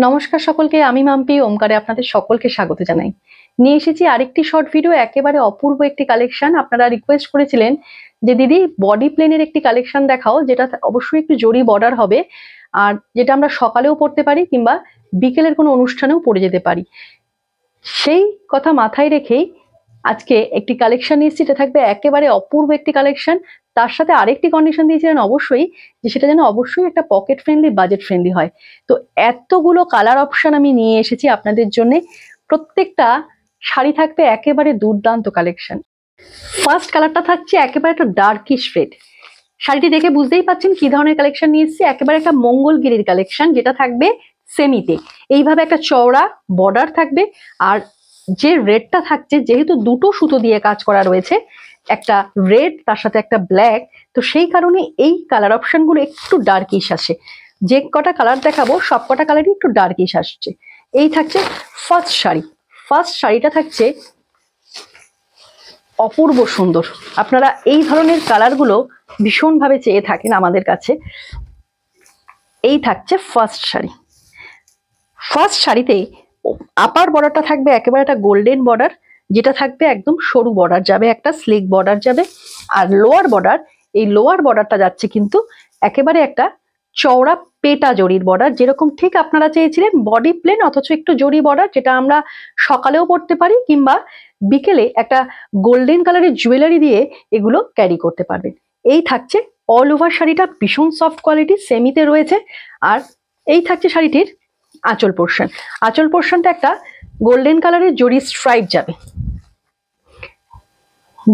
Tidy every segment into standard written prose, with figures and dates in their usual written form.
নমস্কার সকলকে, আমি মাম্পি ওমকারে আপনাদের সকলকে স্বাগত জানাই। নিয়ে এসেছি আরেকটি শর্ট ভিডিও, একেবারে অপূর্ব একটি কালেকশন। আপনারা রিকোয়েস্ট করেছিলেন যে দিদি বডি প্লেনের একটি কালেকশন দেখাও, যেটা অবশ্যই একটু জরি বর্ডার হবে, আর যেটা আমরা সকালেও পরতে পারি কিংবা বিকেলের কোনো অনুষ্ঠানেও পরে যেতে পারি। সেই কথা মাথায় রেখেই আজকে একটি কালেকশন নিয়ে এসেছি, এটা থাকবে একেবারে অপূর্ব একটি কালেকশন। তার সাথে আরেকটি কন্ডিশন দিয়েছিলেন অবশ্যই, যে সেটা যেন অবশ্যই একটা পকেট ফ্রেন্ডলি, বাজেট ফ্রেন্ডলি হয়। তো এতগুলো কালার অপশন আমি নিয়ে এসেছি আপনাদের জন্য। প্রত্যেকটা শাড়ি থাকবে একেবারে দুর্দান্ত কালেকশন। ফার্স্ট কালারটা থাকছে একেবারে একটা ডার্কিশ রেড। শাড়িটি দেখে বুঝতেই পাচ্ছেন কি ধরনের কালেকশন নিয়ে এসেছি। একেবারে একটা মঙ্গলগিরির কালেকশন, যেটা থাকবে সেমিতে। এইভাবে একটা চওড়া বর্ডার থাকবে, আর যে রেডটা থাকছে, যেহেতু দুটো সুতো দিয়ে কাজ করা রয়েছে, একটা রেড তার সাথে একটা ব্ল্যাক, তো সেই কারণে এই কালার অপশনগুলো একটু ডার্কিশ আসে। যে কটা কালার দেখাবো সব কটা কালারই একটু ডার্কিশ আসছে। এই থাকছে ফার্স্ট শাড়ি। ফার্স্ট শাড়িটা থাকছে অপূর্ব সুন্দর। আপনারা এই ধরনের কালারগুলো ভীষণভাবে চেয়ে থাকেন আমাদের কাছে। এই থাকছে ফার্স্ট শাড়ি। ফার্স্ট শাড়িতে আপার বর্ডারটা থাকবে একেবারে একটা গোল্ডেন বর্ডার, যেটা থাকবে একদম সরু বর্ডার যাবে, একটা স্লিক বর্ডার যাবে। আর লোয়ার বর্ডার, এই লোয়ার বর্ডারটা যাচ্ছে কিন্তু একেবারে একটা চওড়া পেটা জরির বর্ডার, যেরকম ঠিক আপনারা চেয়েছিলেন বডি প্লেন অথচ একটু জরি বর্ডার, যেটা আমরা সকালেও পরতে পারি কিংবা বিকেলে একটা গোল্ডেন কালারের জুয়েলারি দিয়ে এগুলো ক্যারি করতে পারবেন। এই থাকছে অল ওভার শাড়িটা, ভীষণ সফট কোয়ালিটি, সেমিতে রয়েছে। আর এই থাকছে শাড়িটির আঁচল পোর্শন। আঁচল পোর্শনটা একটা গোল্ডেন কালারের জরি স্ট্রাইপ যাবে,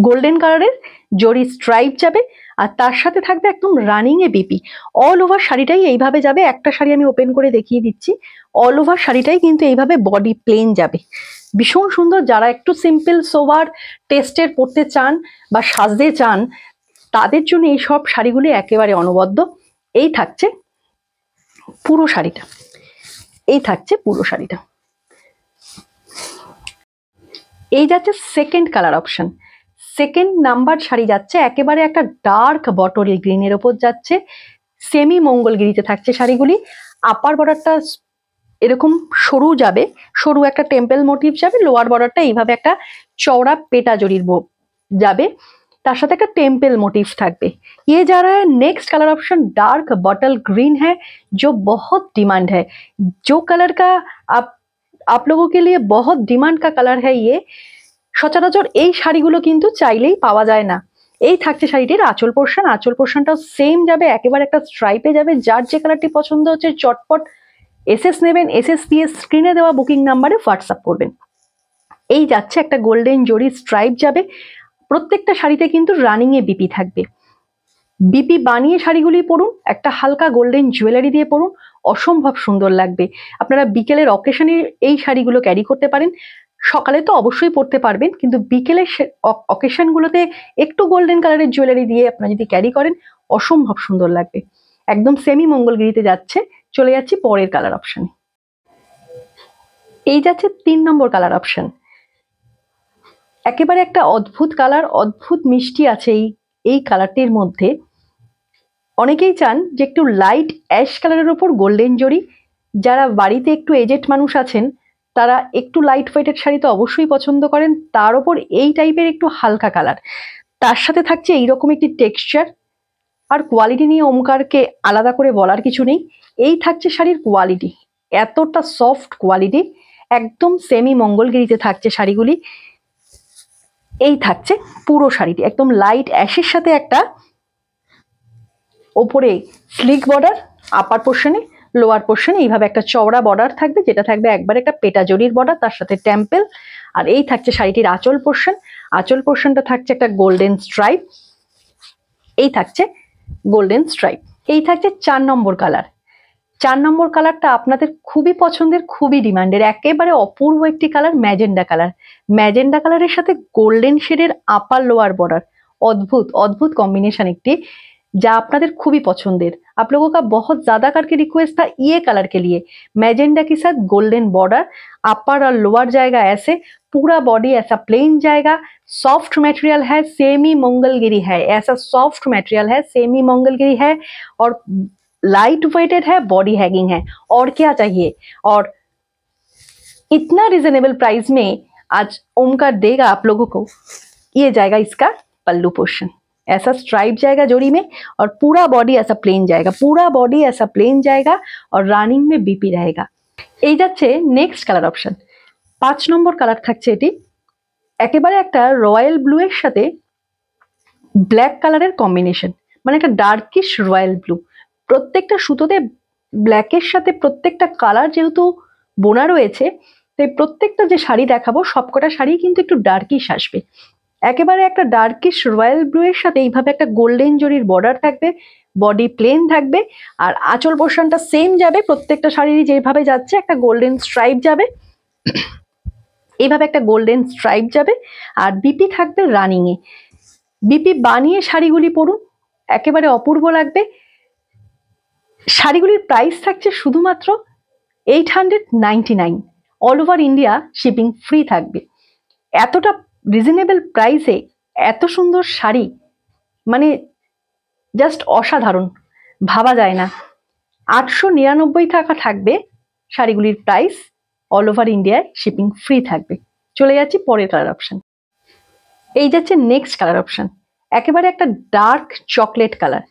গোল্ডেন কালারের জরি স্ট্রাইপ যাবে। আর তার সাথে থাকবে একদম রানিং এ বিপি। অল ওভার শাড়িটাই এইভাবে যাবে। একটা শাড়ি আমি ওপেন করে দেখিয়ে দিচ্ছি। অল ওভার শাড়িটাই কিন্তু এইভাবে বডি প্লেন যাবে, ভীষণ সুন্দর। যারা একটু সিম্পল সোবার টেস্টের পরতে চান বা সাজতে চান, তাদের জন্য এই সব শাড়িগুলি একেবারে অনবদ্য। এই থাকছে পুরো শাড়িটা। এই থাকছে পুরো শাড়িটা। এই যাচ্ছে second colour option. Second number sari যাচ্ছে একেবারে একটা ডার্ক বটল গ্রিনের ওপর যাচ্ছে, সেমি মঙ্গলগিরিতে থাকছে শাড়িগুলি। আপার বর্ডারটা এরকম সরু যাবে, সরু একটা টেম্পল মোটিভ যাবে। লোয়ার বর্ডারটা এইভাবে একটা চওড়া পেটা জরির যাবে, তার সাথে একটা टेम्पल मोटिव থাকবে। ये जा रहा है next colour option dark bottle green है, जो बहुत डिमांड है। जो कलर का आप लोगों के लिए बहुत डिमांड का कलर है ये। সচরাচর এই শাড়িগুলো কিন্তু চাইলেই পাওয়া যায় না। এই থাকছে শাড়িটির আঁচল পোর্শন। আঁচল পোর্শনটাও সেম যাবে, একেবারে একটা স্ট্রাইপে যাবে। যার যে কালারটি পছন্দ হচ্ছে চটপট এসএস নেবেন, এসএস দিয়ে স্ক্রিনে দেওয়া বুকিং নাম্বারে হোয়াটসঅ্যাপ করবেন। এই যাচ্ছে একটা গোল্ডেন জরি স্ট্রাইপ যাবে। প্রত্যেকটা শাড়িতে কিন্তু রানিং এ বিপি থাকবে। বিপি বানিয়ে শাড়িগুলি পরুন, একটা হালকা গোল্ডেন জুয়েলারি দিয়ে পরুন, অসম্ভব সুন্দর লাগবে। আপনারা বিকেলের অকেশনে এই শাড়িগুলো ক্যারি করতে পারেন। সকালে তো অবশ্যই পরতে পারবেন, কিন্তু বিকেলের অকেশনগুলোতে একটু গোল্ডেন কালারের জুয়েলারি দিয়ে আপনারা যদি ক্যারি করেন, অসম্ভব সুন্দর লাগবে। একদম সেমি মঙ্গলগিরিতে যাচ্ছে। চলে যাচ্ছি পরের কালার অপশনে। এই যাচ্ছে 3 নম্বর কালার অপশন। একেবারে একটা অদ্ভুত কালার, অদ্ভুত মিষ্টি আছে এই কালারটির মধ্যে। অনেকেই চান যে একটু লাইট অ্যাশ কালারের ওপর গোল্ডেন জরি। যারা বাড়িতে একটু এজেড মানুষ আছেন, তারা একটু লাইট ওয়েটেড শাড়ি তো অবশ্যই পছন্দ করেন, তার ওপর এই টাইপের একটু হালকা কালার। তার সাথে থাকছে এইরকম একটি টেক্সচার। আর কোয়ালিটি নিয়ে ওমকারকে আলাদা করে বলার কিছু নেই। এই থাকছে শাড়ির কোয়ালিটি, এতটা সফট কোয়ালিটি, একদম সেমি মঙ্গলগিরিতে থাকছে শাড়িগুলি। এই থাকছে পুরো শাড়িটি, একদম লাইট অ্যাশের সাথে একটা ওপরে স্লিক বর্ডার, আপার পোর্শনে, লোয়ার পোর্শনে এইভাবে একটা চওড়া বর্ডার থাকবে, যেটা থাকবে একবার একটা পেটা জরির বর্ডার, তার সাথে টেম্পল। আর এই থাকছে শাড়িটির আঁচল পোর্শন। আঁচল পোর্শনটা থাকছে একটা গোল্ডেন স্ট্রাইপ। এই থাকছে গোল্ডেন স্ট্রাইপ। এই থাকছে 4 নম্বর কালার। 4 নম্বর কালারটা আপনাদের খুবই পছন্দের, খুবই ডিমান্ডের, একেবারে অপূর্ব একটি কালার, ম্যাজেন্ডা কালার। ম্যাজেন্ডা কালারের সাথে গোল্ডেন শেডের আপার लोअर बॉर्डर, अद्भुत अद्भुत कॉम्बिनेशन একটি, যা আপনাদের খুবই পছন্দের। आप लोगों का बहुत ज्यादा करके रिक्वेस्ट था ये कलर के लिए। मैजेंडा के साथ गोल्डन बॉर्डर, अपर और लोअर जाएगा ऐसे, पूरा बॉडी ऐसा प्लेन जाएगा। सॉफ्ट मटेरियल है, सेमी मंगलगिरी है, ऐसा सॉफ्ट मटेरियल है, सेमी मंगलगिरी है। और लाइट वेटेड है, बॉडी हैगिंग है, और क्या चाहिए। और इतना रिजनेबल प्राइस में आज ओमकार देगा आप लोगों को। ये जाएगा इसका पल्लू पोर्शन, ऐसा स्ट्राइप जाएगा जोड़ी में, और पूरा बॉडी ऐसा प्लेन जाएगा, पूरा बॉडी ऐसा प्लेन जाएगा, और রানিং में বিপি रहेगा। এই যাচ্ছে নেক্সট কালার অপশন। 5 নম্বর কালার থাকছে এটি, একেবারে একটা রয়্যাল ব্লু এর সাথে ব্ল্যাক কালারের কম্বিনেশন, মানে একটা ডার্কিশ রয়্যাল ব্লু। প্রত্যেকটা সুতোতে ব্ল্যাকের সাথে প্রত্যেকটা কালার যেহেতু বোনা রয়েছে, তাই প্রত্যেকটা যে শাড়ি দেখাবো সবকটা শাড়ি কিন্তু একটু ডার্কিশ আসবে। একেবারে একটা ডার্কিশ রয়্যাল ব্লু এর সাথে এইভাবে একটা গোল্ডেন জরির বর্ডার থাকবে, বডি প্লেন থাকবে, আর আঁচল পোর্শনটা সেম যাবে, প্রত্যেকটা শাড়িরই যেভাবে যাচ্ছে একটা গোল্ডেন স্ট্রাইপ যাবে, এইভাবে একটা গোল্ডেন স্ট্রাইপ যাবে, আর বিপি থাকবে রানিং এ। বিপি বানিয়ে শাড়িগুলি পরুন, একেবারে অপূর্ব লাগবে। শাড়িগুলির প্রাইস থাকছে শুধুমাত্র 899, all over India shipping free থাকবে। এতটা রিজনেবল প্রাইসে এত সুন্দর শাড়ি, মানে জাস্ট অসাধারণ, ভাবা যায় না। 899 টাকা থাকবে শাড়িগুলির প্রাইস, অল ওভার ইন্ডিয়ায় শিপিং ফ্রি থাকবে। চলে যাচ্ছি পরের কালার অপশন। এই যাচ্ছে নেক্সট কালার অপশন, একেবারে একটা ডার্ক চকলেট কালার,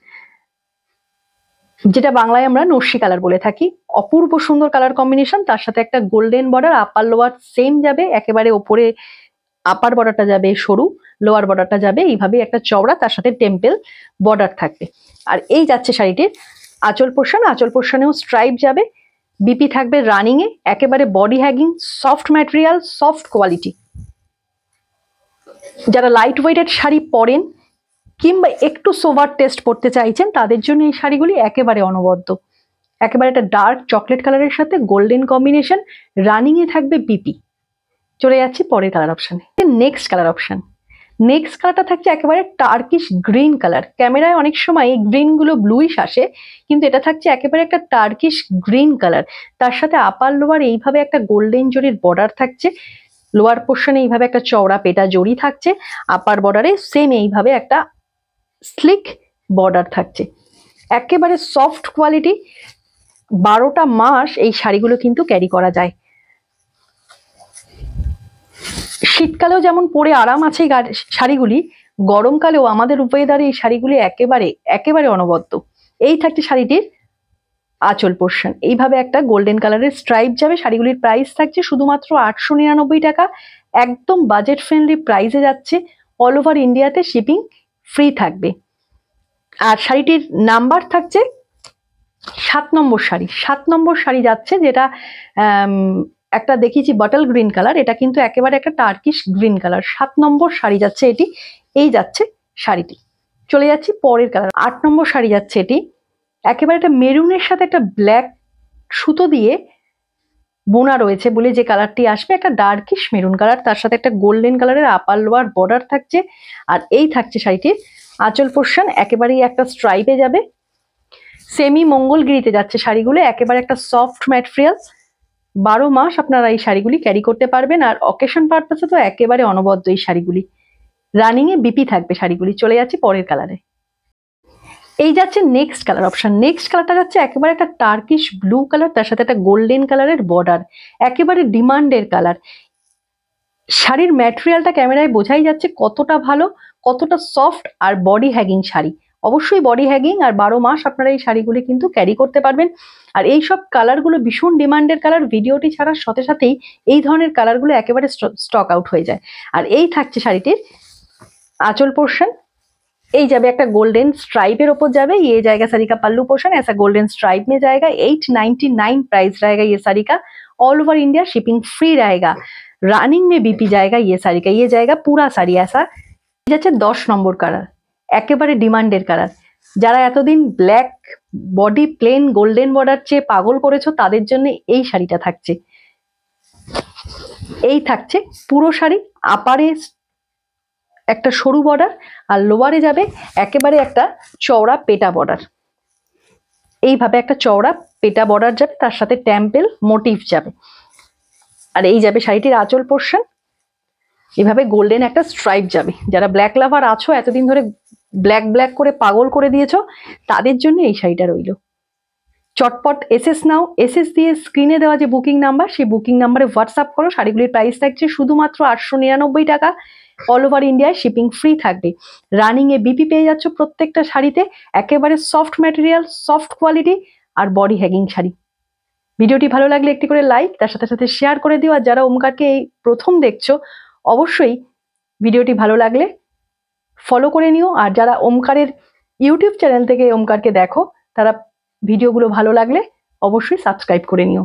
যেটা বাংলায় আমরা নস্যি কালার বলে থাকি। অপূর্ব সুন্দর কালার কম্বিনেশন, তার সাথে একটা golden border, upper lower same যাবে, একেবারে ওপরে আপার বর্ডারটা যাবে সরু, লোয়ার বর্ডারটা যাবে এইভাবে একটা চওড়া, তার সাথে টেম্পল বর্ডার থাকবে। আর এই যাচ্ছে শাড়িটির আঁচল পোর্শন, আঁচল পোর্শনেও স্ট্রাইপ যাবে, বিপি থাকবে রানিং এ, একেবারে body hugging, soft material, soft quality. যারা লাইট ওয়েটেড শাড়ি পরেন কিংবা একটু সোভার টেস্ট পড়তে চাইছেন, তাদের জন্য এই শাড়িগুলি একেবারে অনবদ্য। একেবারে একটা ডার্ক চকলেট কালারের সাথে গোল্ডেন কম্বিনেশন, রানিং এ থাকবে বিপি। চলে যাচ্ছি পরের কালার অপশানে। নেক্সট কালার অপশান, নেক্সট কালারটা থাকছে একেবারে টার্কিশ গ্রিন কালার। ক্যামেরায় অনেক সময় এই গ্রিন গুলো ব্লুইশ আসে, কিন্তু এটা থাকছে একেবারে একটা টার্কিশ গ্রিন কালার। তার সাথে আপার লোয়ার এইভাবে একটা গোল্ডেন জরির বর্ডার থাকছে, লোয়ার পোর্শনে এইভাবে একটা চওড়া পেটা জরি থাকছে, আপার বর্ডারে সেম এইভাবে একটা স্লিক বর্ডার থাকছে। একেবারে সফট কোয়ালিটি, 12টা মাস এই শাড়িগুলো কিন্তু ক্যারি করা যায়। শীতকালেও যেমন পরে আরাম আছে এই শাড়িগুলি, গরমকালেও আমাদের ওয়েদারে এই শাড়িগুলি একেবারে একেবারে অনবদ্য। এই থাকছে শাড়িটির আঁচল পোর্শন, এইভাবে একটা গোল্ডেন কালারের স্ট্রাইপ যাবে। শাড়িগুলির প্রাইস থাকছে শুধুমাত্র 899 টাকা, একদম বাজেট ফ্রেন্ডলি প্রাইসে যাচ্ছে, অল ওভার ইন্ডিয়াতে শিপিং ফ্রি থাকবে। আর শাড়িটির নাম্বার থাকছে 7 নম্বর শাড়ি। 7 নম্বর শাড়ি যাচ্ছে, যেটা একটা দেখিয়েছি বটল গ্রিন কালার, এটা কিন্তু একেবারে একটা টার্কিশ গ্রিন কালার। 7 নম্বর শাড়ি যাচ্ছে এটি, এই যাচ্ছে শাড়িটি। চলে যাচ্ছি পরের কালার। 8 নম্বর শাড়ি যাচ্ছে এটি, একেবারে একটা মেরুনের সাথে একটা ব্ল্যাক সুতো দিয়ে বোনা রয়েছে বলে যে কালারটি আসবে, একটা ডার্কিশ মেরুন কালার, তার সাথে একটা গোল্ডেন কালারের আপার লোয়ার বর্ডার থাকছে। আর এই থাকছে শাড়িটির আঁচল পোর্শন, একেবারেই একটা স্ট্রাইপে যাবে, সেমি মঙ্গলগিরিতে যাচ্ছে শাড়িগুলো, একেবারে একটা সফট ম্যাটেরিয়াল। 12 মাস আপনারা এই শাড়িগুলি ক্যারি করতে পারবেন, আর অকেশন পারপাসে তো একেবারে অনবদ্য এই শাড়িগুলি। রানিং এ বিপি থাকবে শাড়িগুলি। চলে যাচ্ছে পরের কালারে। এই যাচ্ছে নেক্সট কালার অপশন। নেক্সট কালারটা যাচ্ছে একেবারে একটা টার্কিশ ব্লু কালার, তার সাথে একটা গোল্ডেন কালারের বর্ডার, একেবারে ডিমান্ডের কালার। শাড়ির ম্যাটেরিয়ালটা ক্যামেরায় বোঝাই যাচ্ছে কতটা ভালো, কতটা সফট, আর বডি হ্যাগিং শাড়ি, অবশ্যই বডি হ্যাগিং। আর 12 মাস আপনারা এই শাড়িগুলি কিন্তু ক্যারি করতে পারবেন। আর এই সব কালারগুলো ভীষণ ডিমান্ডের কালার, ভিডিওটি ছাড়ার সাথে সাথেই এই ধরনের কালারগুলো একেবারে স্টক আউট হয়ে যায়। আর এই থাকছে শাড়িটির আঁচল পোর্শন, এই যাবে একটা गोल्डन स्ट्राइपर ऊपर जावे। ये जाएगा साड़ी का पल्लू पोर्शन, ऐसा गोल्डन स्ट्राइप में जाएगा। 899 प्राइस रहेगा ये साड़ी का, all over India shipping free रहेगा। रनिंग में बीपी जाएगा ये साड़ी का, ये जाएगा पूरा শাড়ি ऐसा। যাচ্ছে 10 নম্বর কালার, একেবারে ডিমান্ডের কালার। যারা এতদিন black body plain golden border চেয়ে পাগল করেছো, তাদের জন্য এই শাড়িটা থাকছে। এই থাকছে পুরো শাড়ি, আপারে একটা সরু বর্ডার, আর লোয়ারে যাবে একেবারে একটা চওড়া পেটা বর্ডার। এইভাবে একটা চওড়া পেটা বর্ডার যাবে, তার সাথে টেম্পল মোটিভ যাবে। আর এই যাবে শাড়িটির আঁচল পোর্শন, এইভাবে গোল্ডেন একটা স্ট্রাইপ যাবে। যারা ব্ল্যাক লাভার আছো, এতদিন ধরে ব্ল্যাক ব্ল্যাক করে পাগল করে দিয়েছো, তাদের জন্য এই শাড়িটা রইলো। চটপট এসএস নাও, এসএস দিয়ে স্ক্রিনে দেওয়া যে বুকিং নাম্বার, সেই বুকিং নাম্বারে হোয়াটসঅ্যাপ করো। শাড়িগুলির প্রাইস থাকছে শুধুমাত্র 899 টাকা। অল ওভার ইন্ডিয়ায় শিপিং ফ্রি থাকবে। রানিং এ বিপি পেয়ে যাচ্ছ প্রত্যেকটা শাড়িতে, একেবারে সফট ম্যাটেরিয়াল, সফট কোয়ালিটি আর বডি হ্যাগিং শাড়ি। ভিডিওটি ভালো লাগলে একটি করে লাইক, তার সাথে সাথে শেয়ার করে দিও। আর যারা ওমকারকে এই প্রথম দেখছো, অবশ্যই ভিডিওটি ভালো লাগলে ফলো করে নিও। আর যারা ওমকারের ইউটিউব চ্যানেল থেকে ওমকারকে দেখো, তারা ভিডিওগুলো ভালো লাগলে অবশ্যই সাবস্ক্রাইব করে নিও।